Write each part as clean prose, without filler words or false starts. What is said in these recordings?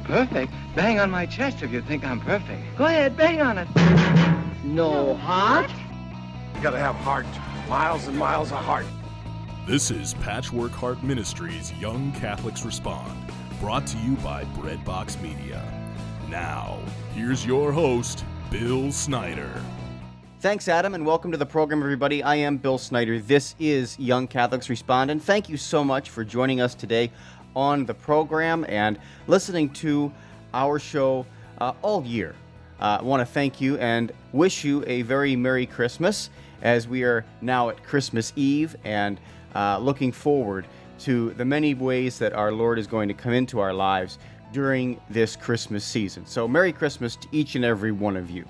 Perfect? Bang on my chest if you think I'm perfect. Go ahead, bang on it. No heart? You gotta have heart. Miles and miles of heart. This is Patchwork Heart Ministries' Young Catholics Respond, brought to you by Breadbox Media. Now, here's your host, Bill Snyder. Thanks, Adam, and welcome to the program, everybody. I am Bill Snyder. This is Young Catholics Respond, and thank you so much for joining us today on the program and listening to our show all year. I want to thank you and wish you a very Merry Christmas as we are now at Christmas Eve and looking forward to the many ways that our Lord is going to come into our lives during this Christmas season. So Merry Christmas to each and every one of you.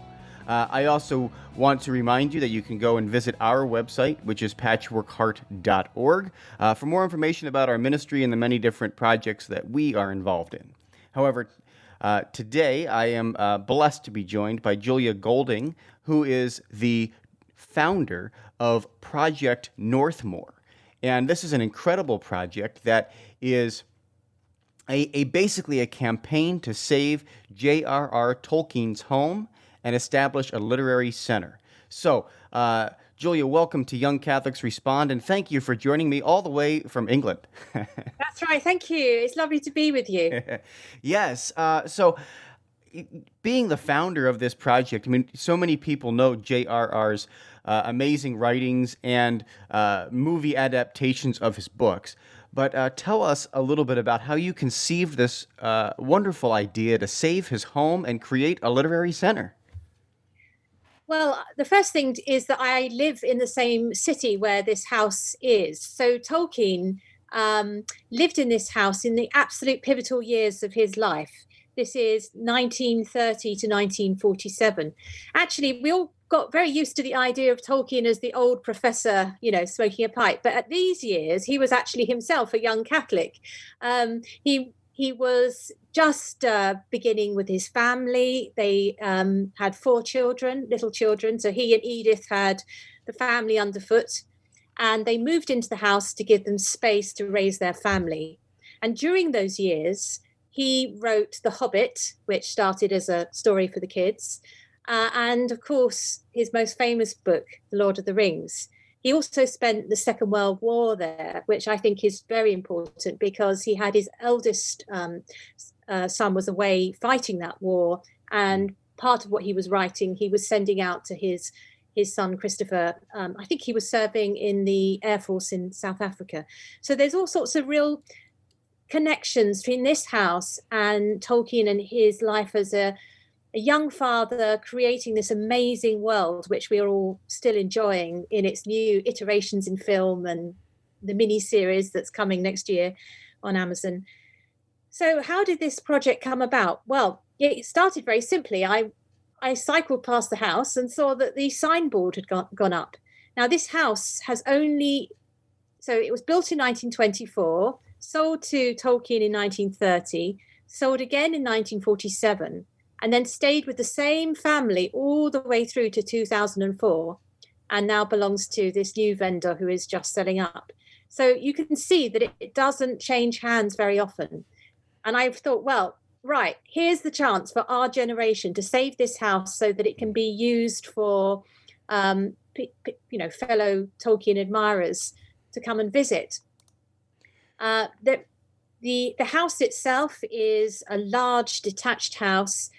I also want to remind you that you can go and visit our website, which is patchworkheart.org, for more information about our ministry and the many different projects that we are involved in. However, today I am blessed to be joined by Juila Golding, who is the founder of Project Northmoor. And this is an incredible project that is basically a campaign to save J.R.R. Tolkien's home and establish a literary center. So, Juila, welcome to Young Catholics Respond, and thank you for joining me all the way from England. That's right. Thank you. It's lovely to be with you. Yes. So, being the founder of this project, I mean, so many people know J.R.R.'s amazing writings and movie adaptations of his books. But tell us a little bit about how you conceived this wonderful idea to save his home and create a literary center. Well, the first thing is that I live in the same city where this house is. So Tolkien lived in this house in the absolute pivotal years of his life. This is 1930 to 1947. Actually, we all got very used to the idea of Tolkien as the old professor, smoking a pipe. But at these years, he was actually himself a young Catholic. He was just beginning with his family. They had 4 children, little children. So he and Edith had the family underfoot. And they moved into the house to give them space to raise their family. And during those years, he wrote The Hobbit, which started as a story for the kids. And of course, his most famous book, The Lord of the Rings. He also spent the Second World War there, which I think is very important because he had his eldest son was away fighting that war. And part of what he was writing, he was sending out to his son, Christopher. I think he was serving in the Air Force in South Africa. So there's all sorts of real connections between this house and Tolkien and his life as a young father creating this amazing world, which we are all still enjoying in its new iterations in film and the mini series that's coming next year on Amazon. So how did this project come about? Well, it started very simply. I cycled past the house and saw that the signboard had gone up. Now, this house so it was built in 1924, sold to Tolkien in 1930, sold again in 1947, and then stayed with the same family all the way through to 2004, and now belongs to this new vendor who is just selling up. So you can see that it doesn't change hands very often. And I've thought, well, right, here's the chance for our generation to save this house so that it can be used for, fellow Tolkien admirers to come and visit. The house itself is a large detached house.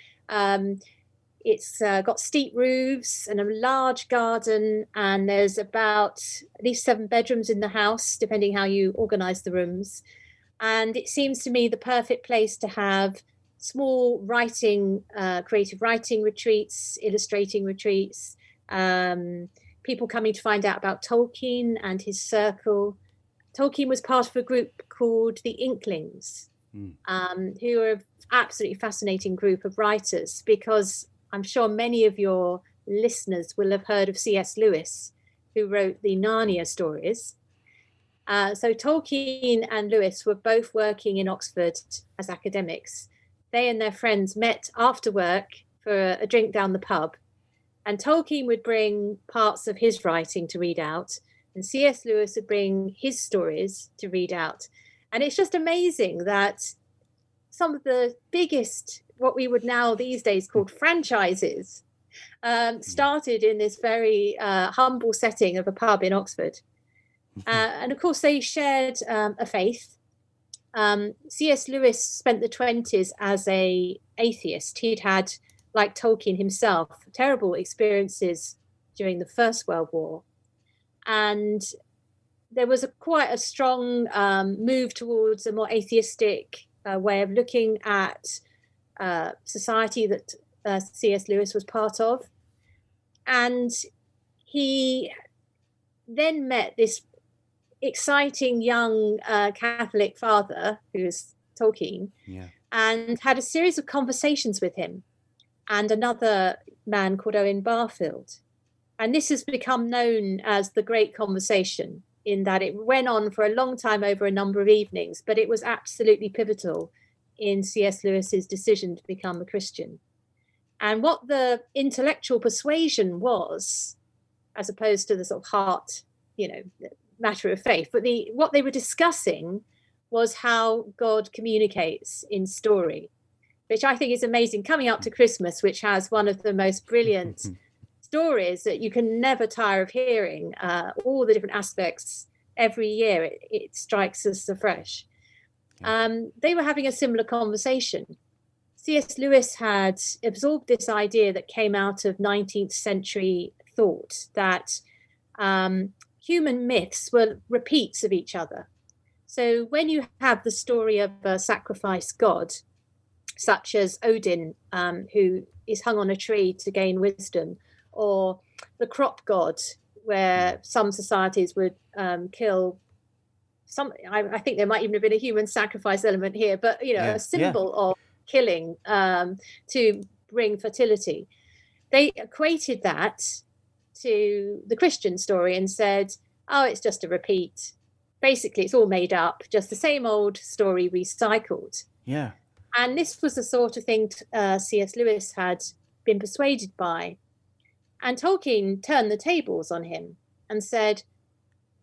It's got steep roofs and a large garden, and there's about at least 7 bedrooms in the house, depending how you organize the rooms. And it seems to me the perfect place to have small creative writing retreats, illustrating retreats, people coming to find out about Tolkien and his circle. Tolkien was part of a group called the Inklings, who are an absolutely fascinating group of writers, because I'm sure many of your listeners will have heard of C.S. Lewis, who wrote the Narnia stories. So Tolkien and Lewis were both working in Oxford as academics. They and their friends met after work for a drink down the pub, and Tolkien would bring parts of his writing to read out, and C.S. Lewis would bring his stories to read out. And it's just amazing that some of the biggest, what we would now these days call franchises, started in this very humble setting of a pub in Oxford. And of course, they shared a faith. C.S. Lewis spent the 1920s as an atheist. He'd had, like Tolkien himself, terrible experiences during the First World War. And there was quite a strong move towards a more atheistic way of looking at society that C.S. Lewis was part of. And he then met this exciting young Catholic father, who is Tolkien, and had a series of conversations with him and another man called Owen Barfield. And this has become known as the Great Conversation, in that it went on for a long time over a number of evenings, but it was absolutely pivotal in C.S. Lewis's decision to become a Christian. And what the intellectual persuasion was, as opposed to the sort of heart, matter of faith, but what they were discussing was how God communicates in story, which I think is amazing. Coming up to Christmas, which has one of the most brilliant stories that you can never tire of hearing, all the different aspects every year, it strikes us afresh. They were having a similar conversation. C.S. Lewis had absorbed this idea that came out of 19th century thought that human myths were repeats of each other. So when you have the story of a sacrifice god, such as Odin, who is hung on a tree to gain wisdom, or the crop god, where some societies would kill some, I think there might even have been a human sacrifice element here, but a symbol of killing to bring fertility. They equated that to the Christian story and said, oh, it's just a repeat. Basically, it's all made up, just the same old story recycled. Yeah. And this was the sort of thing C.S. Lewis had been persuaded by. And Tolkien turned the tables on him and said,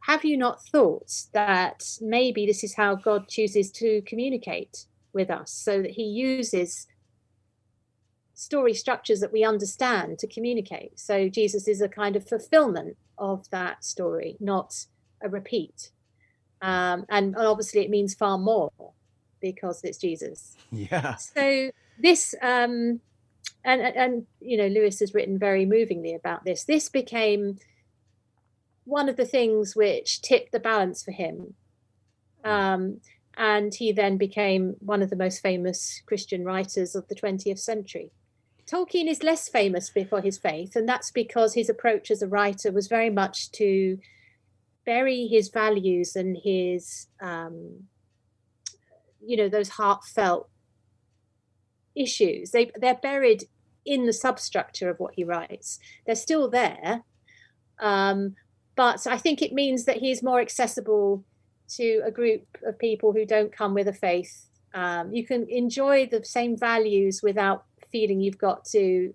have you not thought that maybe this is how God chooses to communicate with us, so that he uses story structures that we understand to communicate? So Jesus is a kind of fulfillment of that story, not a repeat. And obviously it means far more because it's Jesus. Yeah. So this, and Lewis has written very movingly about this. This became one of the things which tipped the balance for him. And he then became one of the most famous Christian writers of the 20th century. Tolkien is less famous for his faith, and that's because his approach as a writer was very much to bury his values and his, those heartfelt issues. They're buried in the substructure of what he writes. They're still there, but I think it means that he's more accessible to a group of people who don't come with a faith. You can enjoy the same values without feeling you've got to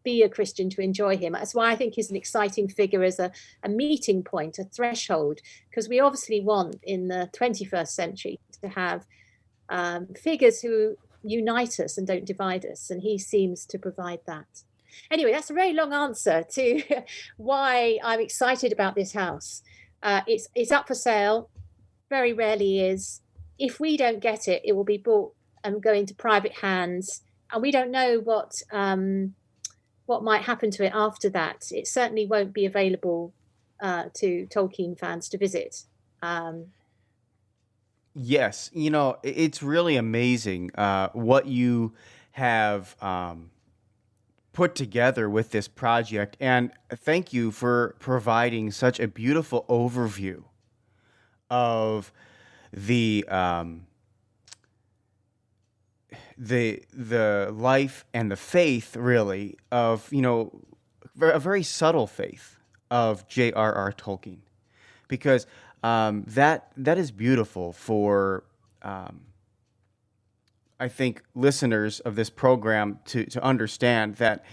be a Christian to enjoy him. That's why I think he's an exciting figure as a meeting point, a threshold, because we obviously want in the 21st century to have figures who unite us and don't divide us, and he seems to provide that. Anyway, that's a very long answer to why I'm excited about this house. It's up for sale, very rarely is. If we don't get it, it will be bought and go into private hands, and we don't know what might happen to it after that. It certainly won't be available to Tolkien fans to visit. Yes, it's really amazing what you have put together with this project, and thank you for providing such a beautiful overview of the life and the faith, really, of a very subtle faith of J.R.R. Tolkien, because that is beautiful for I think listeners of this program to understand that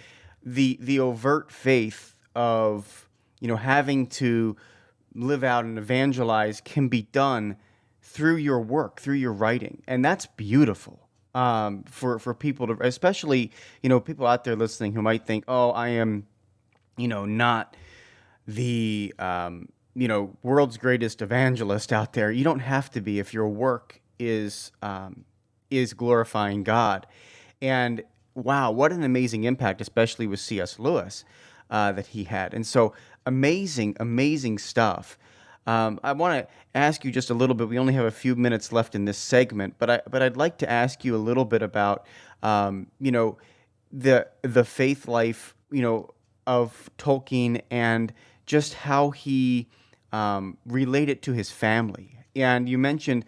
the overt faith of having to live out and evangelize can be done through your work, through your writing, and that's beautiful. For people to, especially, people out there listening who might think, oh, I am, not the, world's greatest evangelist out there. You don't have to be if your work is glorifying God. And wow, what an amazing impact, especially with C.S. Lewis, that he had. And so amazing stuff. I want to ask you just a little bit. We only have a few minutes left in this segment, but I'd like to ask you a little bit about, the faith life, of Tolkien, and just how he related to his family. And you mentioned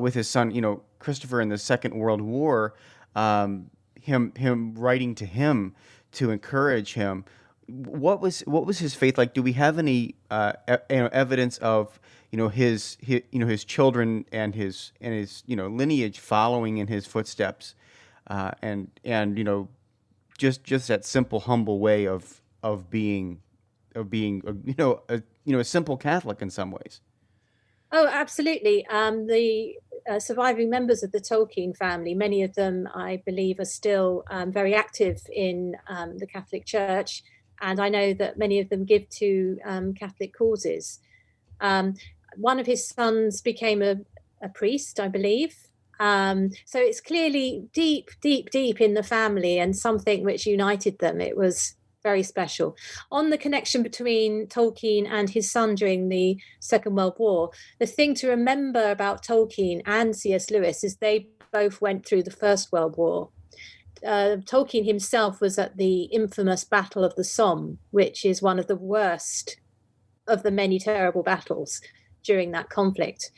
with his son, Christopher, in the Second World War, him writing to him to encourage him. What was his faith like? Do we have any evidence of his children and his lineage following in his footsteps, and just that simple, humble way of being a simple Catholic in some ways? Oh, absolutely. The surviving members of the Tolkien family, many of them, I believe, are still very active in the Catholic Church. And I know that many of them give to Catholic causes. One of his sons became a priest, I believe. So it's clearly deep in the family, and something which united them. It was very special. On the connection between Tolkien and his son during the Second World War, the thing to remember about Tolkien and C.S. Lewis is they both went through the First World War. Tolkien himself was at the infamous Battle of the Somme, which is one of the worst of the many terrible battles during that conflict.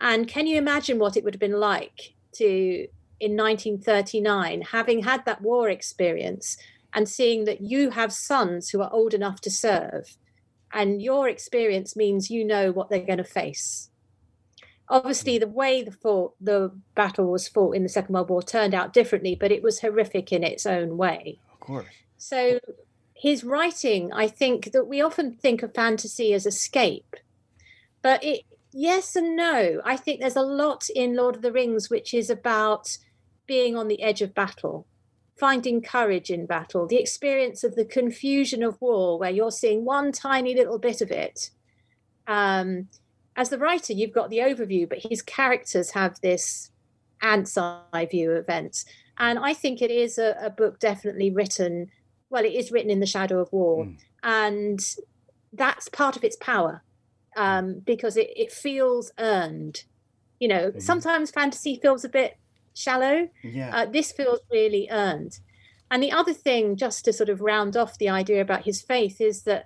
And can you imagine what it would have been like to, in 1939, having had that war experience and seeing that you have sons who are old enough to serve, and your experience means you know what they're going to face? Obviously, the way the battle was fought in the Second World War turned out differently, but it was horrific in its own way. Of course. So his writing, I think that we often think of fantasy as escape, but yes and no. I think there's a lot in Lord of the Rings which is about being on the edge of battle, finding courage in battle, the experience of the confusion of war, where you're seeing one tiny little bit of it. As the writer, you've got the overview, but his characters have this ant's eye view of events. And I think it is a book definitely written, well, it is written in the shadow of war. And that's part of its power, because it feels earned. Sometimes fantasy feels a bit shallow. Yeah. This feels really earned. And the other thing, just to sort of round off the idea about his faith, is that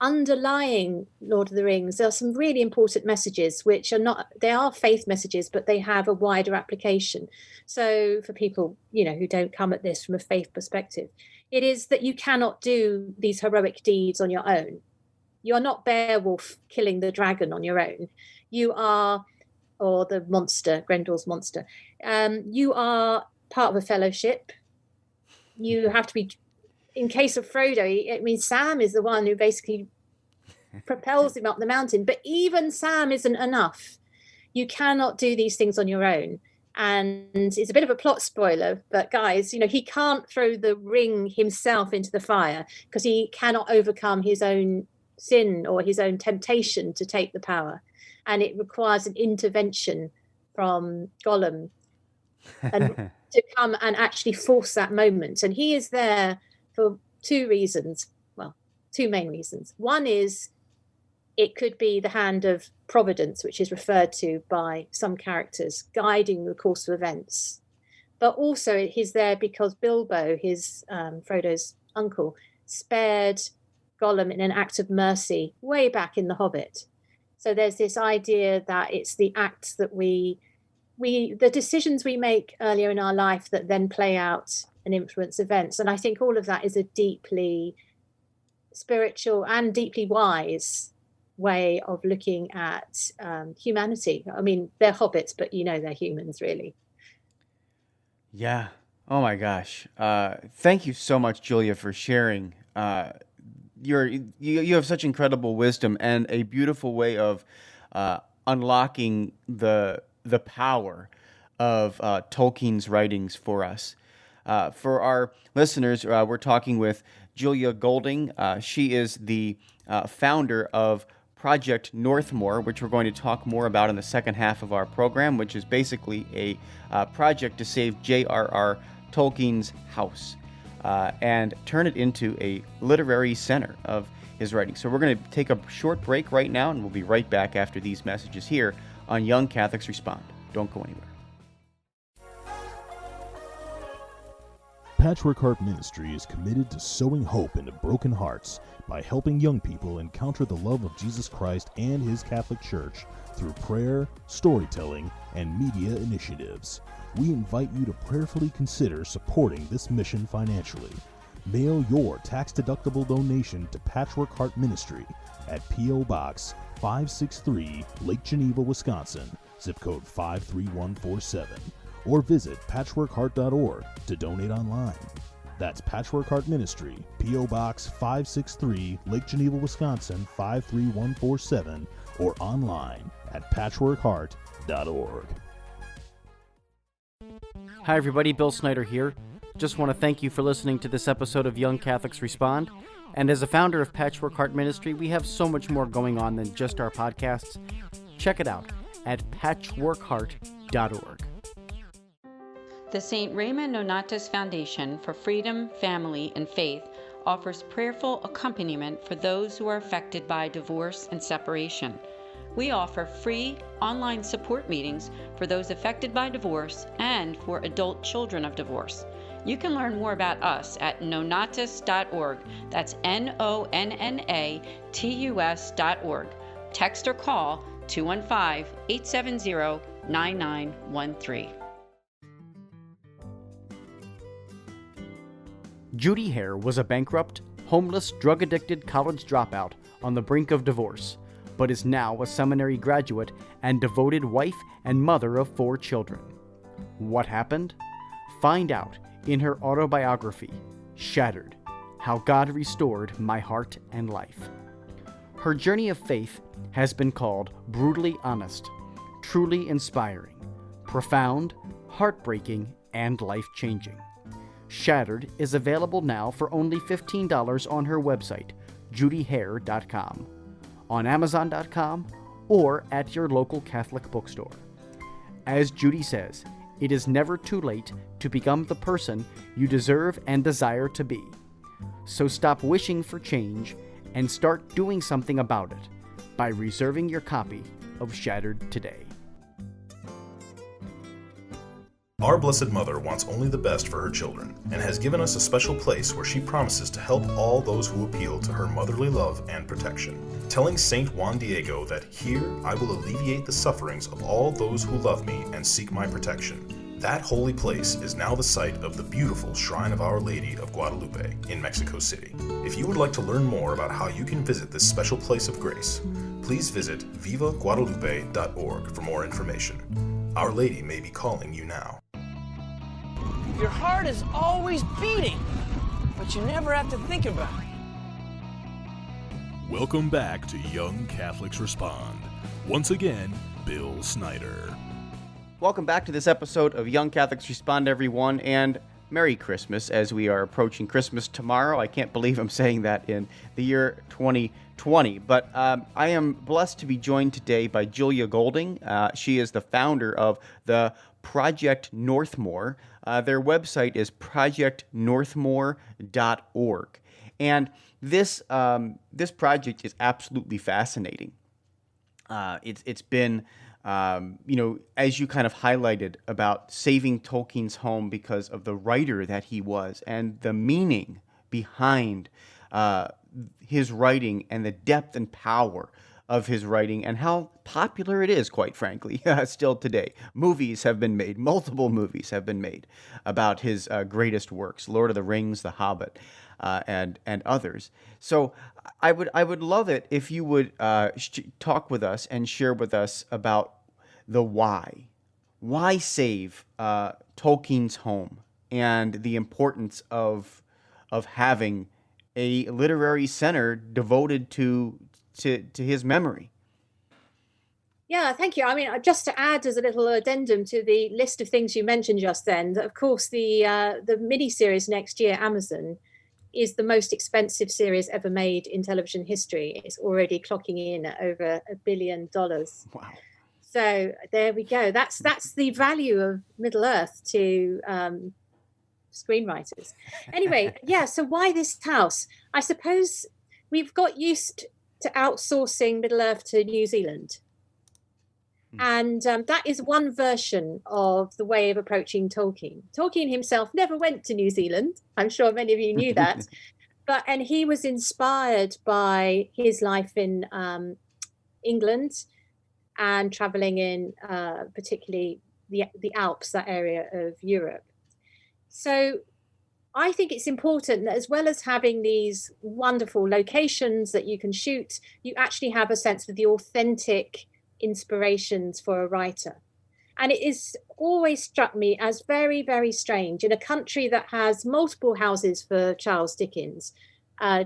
underlying Lord of the Rings, there are some really important messages which they are faith messages, but they have a wider application. So for people, who don't come at this from a faith perspective, it is that you cannot do these heroic deeds on your own. You're not Beowulf killing the dragon on your own. You are, or the monster, Grendel's monster. You are part of a fellowship. You have to be, in case of Frodo, Sam is the one who basically propels him up the mountain. But even Sam isn't enough. You cannot do these things on your own. And it's a bit of a plot spoiler, but guys, he can't throw the ring himself into the fire because he cannot overcome his own sin or his own temptation to take the power. And it requires an intervention from Gollum and to come and actually force that moment. And he is there for two main reasons. One is it could be the hand of providence, which is referred to by some characters, guiding the course of events. But also he's there because Bilbo, his Frodo's uncle, spared Gollum in an act of mercy way back in The Hobbit. So there's this idea that it's the acts that the decisions we make earlier in our life that then play out and influence events. And I think all of that is a deeply spiritual and deeply wise way of looking at humanity. I mean, they're hobbits, but they're humans, really. Yeah. Oh my gosh. Thank you so much, Julia, for sharing. You have such incredible wisdom and a beautiful way of unlocking the power of Tolkien's writings for us. For our listeners, we're talking with Juila Golding. She is the founder of Project Northmoor, which we're going to talk more about in the second half of our program, which is basically a project to save J.R.R. Tolkien's house and turn it into a literary center of his writing. So we're going to take a short break right now, and we'll be right back after these messages here on Young Catholics Respond. Don't go anywhere. Patchwork Heart Ministry is committed to sowing hope into broken hearts by helping young people encounter the love of Jesus Christ and His Catholic Church through prayer, storytelling, and media initiatives. We invite you to prayerfully consider supporting this mission financially. Mail your tax-deductible donation to Patchwork Heart Ministry at P.O. Box 563, Lake Geneva, Wisconsin, zip code 53147. Or visit patchworkheart.org to donate online. That's Patchwork Heart Ministry, P.O. Box 563, Lake Geneva, Wisconsin 53147, or online at patchworkheart.org. Hi everybody, Bill Snyder here. Just want to thank you for listening to this episode of Young Catholics Respond. And as a founder of Patchwork Heart Ministry, we have so much more going on than just our podcasts. Check it out at patchworkheart.org. The St. Raymond Nonatus Foundation for Freedom, Family, and Faith offers prayerful accompaniment for those who are affected by divorce and separation. We offer free online support meetings for those affected by divorce and for adult children of divorce. You can learn more about us at nonatus.org. That's NONNATUS.org. Text or call 215-870-9913. Judy Hare was a bankrupt, homeless, drug-addicted college dropout on the brink of divorce, but is now a seminary graduate and devoted wife and mother of 4 children. What happened? Find out in her autobiography, Shattered: How God Restored My Heart and Life. Her journey of faith has been called brutally honest, truly inspiring, profound, heartbreaking, and life-changing. Shattered is available now for only $15 on her website, judyhare.com, on Amazon.com, or at your local Catholic bookstore. As Judy says, it is never too late to become the person you deserve and desire to be. So stop wishing for change and start doing something about it by reserving your copy of Shattered today. Our Blessed Mother wants only the best for her children and has given us a special place where she promises to help all those who appeal to her motherly love and protection. Telling Saint Juan Diego that here I will alleviate the sufferings of all those who love me and seek my protection. That holy place is now the site of the beautiful Shrine of Our Lady of Guadalupe in Mexico City. If you would like to learn more about how you can visit this special place of grace, please visit vivaguadalupe.org for more information. Our Lady may be calling you now. Your heart is always beating, but you never have to think about it. Welcome back to Young Catholics Respond. Once again, Bill Snyder. Welcome back to this episode of Young Catholics Respond, everyone, and Merry Christmas as we are approaching Christmas tomorrow. I can't believe I'm saying that in the year 2020, but I am blessed to be joined today by Juila Golding. She is the founder of the Project Northmoor. Their website is projectnorthmoor.org. And this project is absolutely fascinating. It's been, as you kind of highlighted about saving Tolkien's home because of the writer that he was and the meaning behind his writing and the depth and power of his writing and how popular it is, quite frankly, still today. Movies have been made, multiple movies have been made about his greatest works, Lord of the Rings, The Hobbit, and others. So I would love it if you would talk with us and share with us about the why. Why save Tolkien's home and the importance of having a literary center devoted to his memory. Yeah, thank you. I mean, just to add as a little addendum to the list of things you mentioned just then, of course, the mini-series next year, Amazon, is the most expensive series ever made in television history. It's already clocking in at over $1 billion. Wow. So there we go. That's the value of Middle Earth to screenwriters. Anyway, yeah. So why this house? I suppose we've got used to outsourcing Middle Earth to New Zealand. And that is one version of the way of approaching Tolkien. Tolkien himself never went to New Zealand. I'm sure many of you knew that. And he was inspired by his life in England and traveling in particularly the Alps, that area of Europe. So I think it's important that as well as having these wonderful locations that you can shoot, you actually have a sense of the authentic inspirations for a writer. And it is always struck me as very, very strange in a country that has multiple houses for Charles Dickens,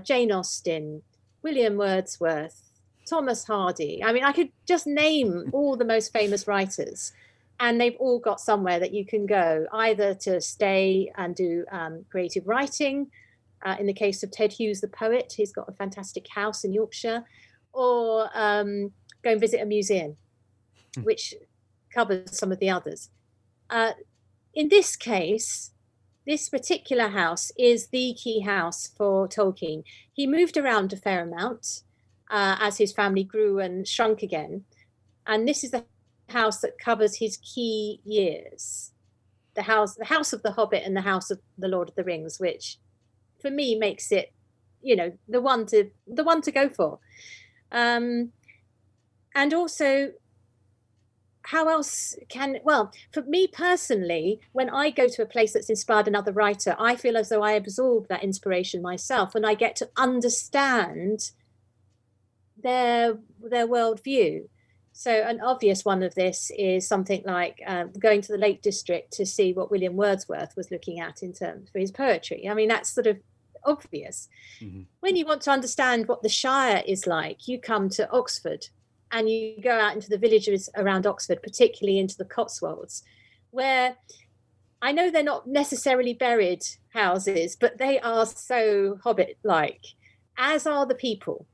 Jane Austen, William Wordsworth, Thomas Hardy. I mean, I could just name all the most famous writers, and they've all got somewhere that you can go, either to stay and do creative writing. In the case of Ted Hughes, the poet, he's got a fantastic house in Yorkshire, or go and visit a museum, which covers some of the others. In this case, this particular house is the key house for Tolkien. He moved around a fair amount as his family grew and shrunk again. And this is the house that covers his key years. The house of the Hobbit and the house of the Lord of the Rings, which for me makes it, the one to go for. And also, how else for me personally, when I go to a place that's inspired another writer, I feel as though I absorb that inspiration myself and I get to understand their worldview. So an obvious one of this is something like going to the Lake District to see what William Wordsworth was looking at in terms for his poetry. I mean, that's sort of obvious. Mm-hmm. When you want to understand what the Shire is like, you come to Oxford. And you go out into the villages around Oxford, particularly into the Cotswolds, where I know they're not necessarily buried houses, but they are so Hobbit-like, as are the people.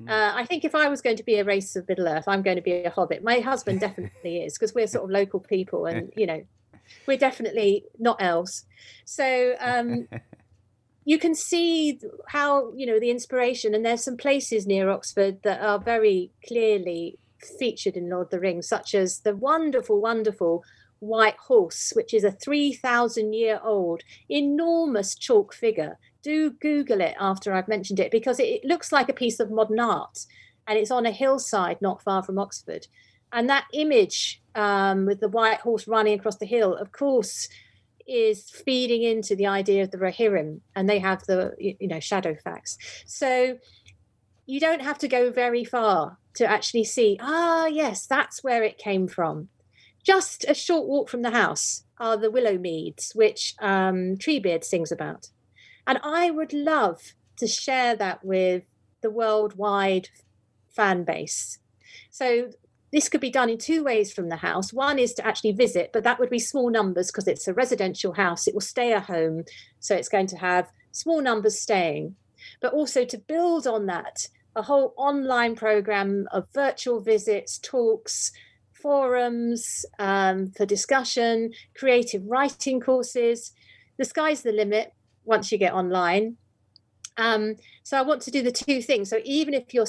I think if I was going to be a race of Middle Earth, I'm going to be a Hobbit. My husband definitely is, because we're sort of local people and, we're definitely not elves. So you can see how, the inspiration, and there's some places near Oxford that are very clearly featured in Lord of the Rings, such as the wonderful, wonderful White Horse, which is a 3,000-year-old enormous chalk figure. Do Google it after I've mentioned it, because it looks like a piece of modern art, and it's on a hillside not far from Oxford. And that image with the White Horse running across the hill, of course, is feeding into the idea of the Rohirrim, and they have the shadow facts. So you don't have to go very far to actually see, yes, that's where it came from. Just a short walk from the house are the Willow Meads, which Treebeard sings about. And I would love to share that with the worldwide fan base. So this could be done in two ways from the house. One is to actually visit, but that would be small numbers because it's a residential house. It will stay a home. So it's going to have small numbers staying, but also to build on that, a whole online program of virtual visits, talks, forums for discussion, creative writing courses. The sky's the limit once you get online. So I want to do the two things. So even if you're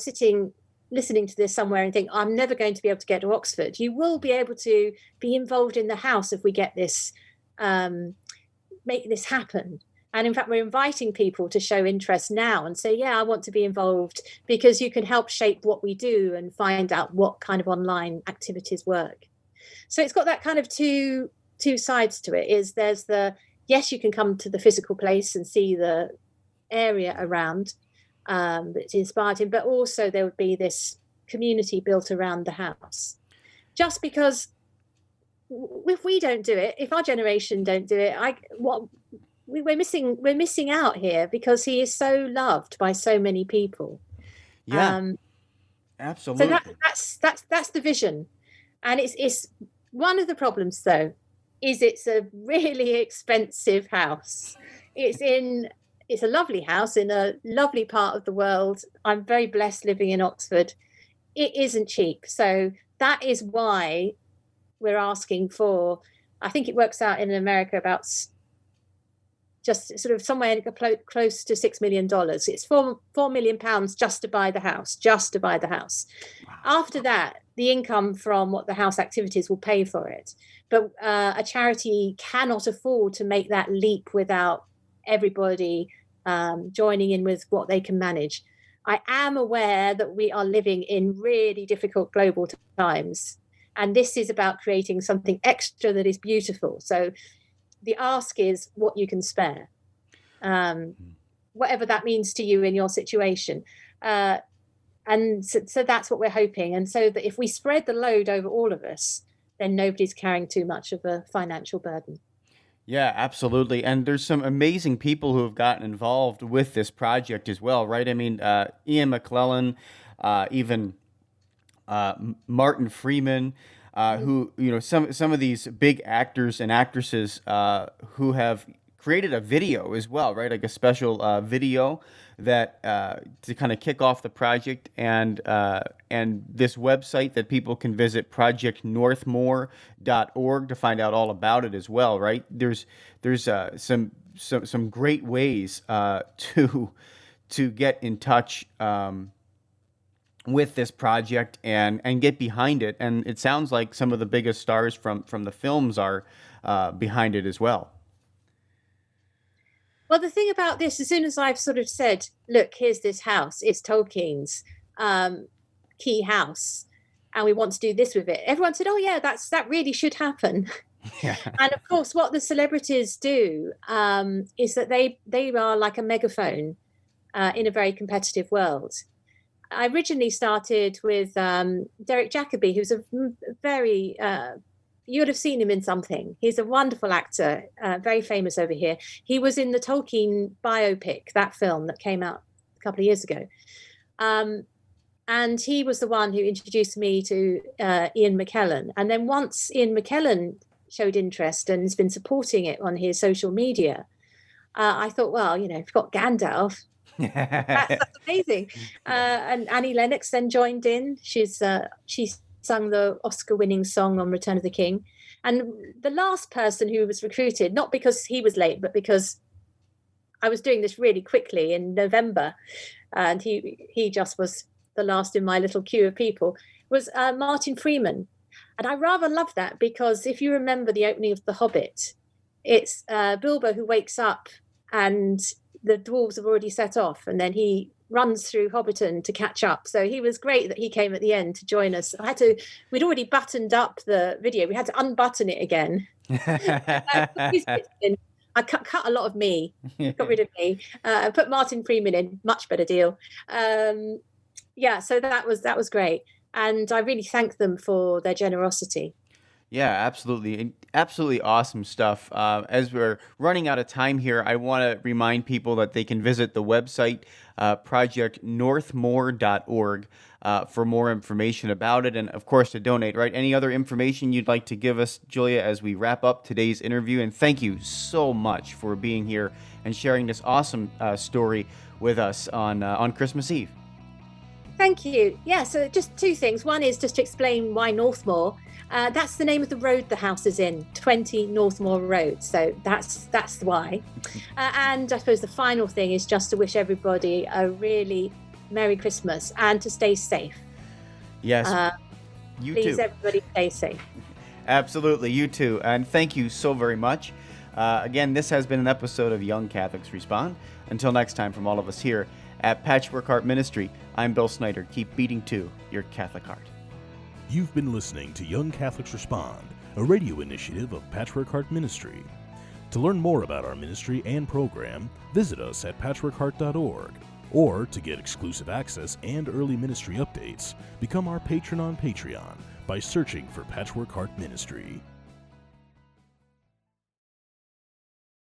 listening to this somewhere and think, I'm never going to be able to get to Oxford, you will be able to be involved in the house if we get this, make this happen. And in fact, we're inviting people to show interest now and say, I want to be involved, because you can help shape what we do and find out what kind of online activities work. So it's got that kind of two sides to it. There's yes, you can come to the physical place and see the area around, that's inspired him, but also there would be this community built around the house. Just because if we don't do it, if our generation don't do it, we're missing out here, because he is so loved by so many people. Absolutely. So that's the vision, and it's one of the problems though is it's a really expensive house. It's a lovely house in a lovely part of the world. I'm very blessed living in Oxford. It isn't cheap, so that is why we're asking for. I think it works out in America about just sort of somewhere close to $6 million. It's £4 million just to buy the house, Wow. After that, the income from what the house activities will pay for it. But a charity cannot afford to make that leap without everybody joining in with what they can manage. I am aware that we are living in really difficult global times, and this is about creating something extra that is beautiful. So the ask is what you can spare, whatever that means to you in your situation. And so that's what we're hoping. And so that if we spread the load over all of us, then nobody's carrying too much of a financial burden. Yeah, absolutely. And there's some amazing people who have gotten involved with this project as well, right? I mean, Ian McClellan, even Martin Freeman, who, some of these big actors and actresses who have created a video as well, right? Like a special video that to kind of kick off the project, and this website that people can visit, projectnorthmoor.org, to find out all about it as well, right? There's some great ways to get in touch with this project and get behind it, and it sounds like some of the biggest stars from the films are behind it as well. Well, the thing about this, as soon as I've sort of said, look, here's this house, it's Tolkien's key house, and we want to do this with it, everyone said, oh yeah, that really should happen. Yeah. And of course, what the celebrities do is that they are like a megaphone in a very competitive world. I originally started with Derek Jacobi, who's a very... you would have seen him in something. He's a wonderful actor, very famous over here. He was in the Tolkien biopic, that film that came out a couple of years ago. And he was the one who introduced me to Ian McKellen. And then once Ian McKellen showed interest and has been supporting it on his social media, I thought, well, we've got Gandalf. That's amazing. And Annie Lennox then joined in. She's sung the Oscar-winning song on Return of the King. And the last person who was recruited, not because he was late, but because I was doing this really quickly in November, and he just was the last in my little queue of people, was Martin Freeman. And I rather love that, because if you remember the opening of The Hobbit, it's Bilbo who wakes up and the dwarves have already set off, and then he runs through Hobbiton to catch up. So he was great that he came at the end to join us. We'd already buttoned up the video. We had to unbutton it again. I cut a lot of me, got rid of me, put Martin Freeman in, much better deal. So that was great. And I really thank them for their generosity. Yeah, absolutely. Absolutely awesome stuff. As we're running out of time here, I want to remind people that they can visit the website, projectnorthmoor.org, for more information about it, and of course to donate, right? Any other information you'd like to give us, Julia, as we wrap up today's interview? And thank you so much for being here and sharing this awesome story with us on Christmas Eve. Thank you. Yeah, so just two things. One is just to explain why Northmoor. That's the name of the road the house is in, 20 Northmoor Road. So that's why. And I suppose the final thing is just to wish everybody a really Merry Christmas and to stay safe. Yes, you please, too. Everybody stay safe. Absolutely, you too. And thank you so very much. Again, this has been an episode of Young Catholics Respond. Until next time, from all of us here at Patchwork Heart Ministry, I'm Bill Snyder. Keep beating to your Catholic heart. You've been listening to Young Catholics Respond, a radio initiative of Patchwork Heart Ministry. To learn more about our ministry and program, visit us at patchworkheart.org. Or to get exclusive access and early ministry updates, become our patron on Patreon by searching for Patchwork Heart Ministry.